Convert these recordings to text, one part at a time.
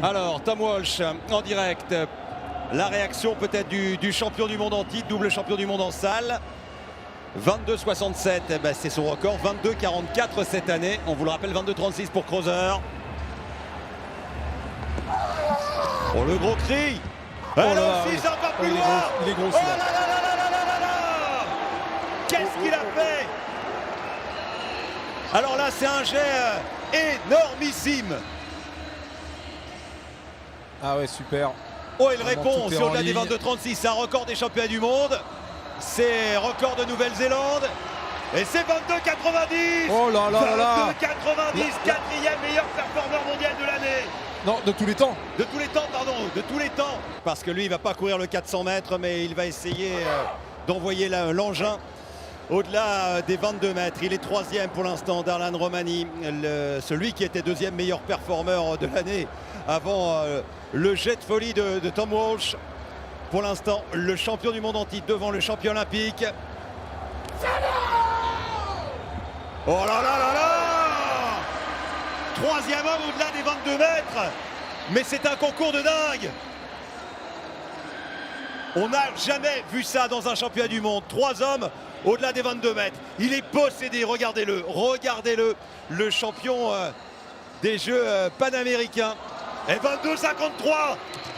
Alors, Tom Walsh en direct. La réaction peut-être du champion du monde en titre, double champion du monde en salle. 22,67, ben c'est son record. 22,44 cette année. On vous le rappelle, 22,36 pour Krauser. Oh, le gros cri. Oh là là là, aussi, oui. ça va pas plus Il est loin. gros, il est gros, Oh celui-là. là là là là là là là là. Qu'est-ce qu'il a fait? Alors là, c'est un jet énormissime. Ah ouais, super. Oh, il Vraiment, répond, tout est c'est en au-delà des ligne. 22,36. C'est un record des championnats du monde. C'est record de Nouvelle-Zélande. Et c'est 22,90. Oh là là là là. 22,90, quatrième meilleur performeur mondial de l'année. Non, de tous les temps. De tous les temps, pardon, de tous les temps. Parce que lui, il va pas courir le 400 mètres, mais il va essayer d'envoyer l'engin au-delà des 22 mètres. Il est troisième pour l'instant, Darlan Romani, celui qui était deuxième meilleur performeur de l'année avant le jet de folie de Tom Walsh. Pour l'instant, le champion du monde en titre devant le champion olympique. Oh là là là là! Troisième homme au-delà des 22 mètres. Mais c'est un concours de dingue. On n'a jamais vu ça dans un championnat du monde. 3 hommes au-delà des 22 mètres. Il est possédé, regardez-le. Regardez-le, le champion des Jeux panaméricains. Et 22,53.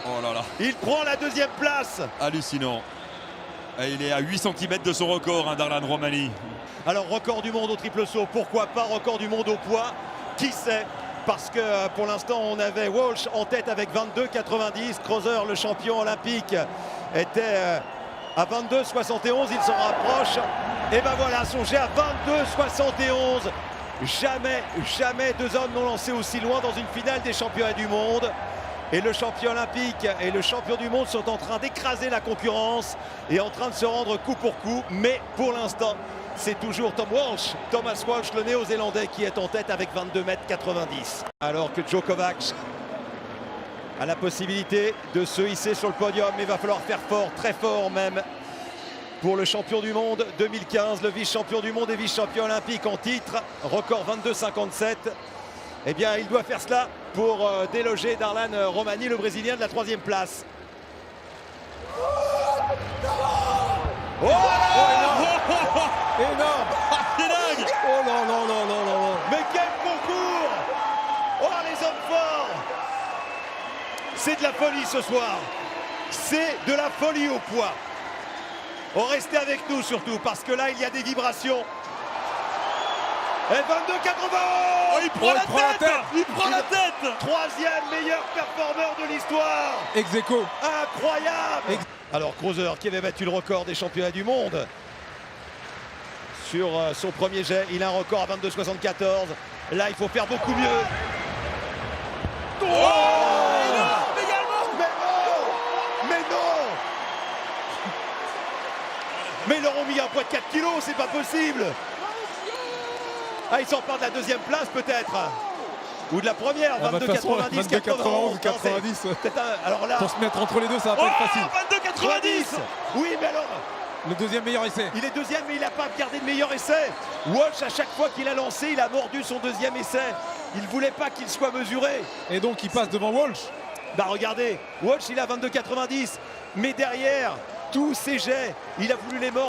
Oh là là, Il prend la deuxième place. hallucinant. Et il est à 8 cm de son record, hein, Darlan Romani. Alors, record du monde au triple saut, pourquoi pas record du monde au poids? Qui sait? Parce que pour l'instant, on avait Walsh en tête avec 22,90. Krauser, le champion olympique, était à 22,71. Il s'en rapproche. Et ben voilà, son jet à 22,71. Jamais deux hommes n'ont lancé aussi loin dans une finale des championnats du monde. Et le champion olympique et le champion du monde sont en train d'écraser la concurrence et en train de se rendre coup pour coup. Mais pour l'instant, c'est toujours Thomas Walsh, le néo-zélandais, qui est en tête avec 22,90 m. Alors que Djokovic a la possibilité de se hisser sur le podium, mais il va falloir faire fort, très fort même, pour le champion du monde 2015, le vice-champion du monde et vice-champion olympique en titre, record 22,57. Eh bien, il doit faire cela pour déloger Darlan Romani, le Brésilien, de la 3e place. Oh, Énorme. C'est dingue. Oh là là là là là là. mais quel concours! Oh, les hommes forts! C'est de la folie ce soir. C'est de la folie au poids. Oh, restez avec nous surtout, parce que là, il y a des vibrations. Et 22,80! Oh, il prend, Oh, la, il prend la tête. tête. Il prend la tête. Troisième meilleur performeur de l'histoire. Ex aequo. Incroyable. Alors Krauser qui avait battu le record des championnats du monde sur son premier jet, il a un record à 22,74. Là, il faut faire beaucoup mieux. Oh, Énorme également. mais non! Mais non! Mais ils leur ont mis un poids de 4 kilos, c'est pas possible. Ah, il sort pas de la 2e place peut-être. Ou de la première, Ah bah, de toute façon, 22,90, 22,91 ou 91. 90. Alors là, Pour se mettre entre les deux, ça va pas être facile. 22,90. oui, mais alors, Le deuxième meilleur essai. il est deuxième, mais il n'a pas gardé de meilleur essai. Walsh, à chaque fois qu'il a lancé, il a mordu son deuxième essai. Il ne voulait pas qu'il soit mesuré. Et donc il passe devant Walsh. Bah regardez, Walsh, il a 22,90. Mais derrière, tous ces jets, il a voulu les mordre.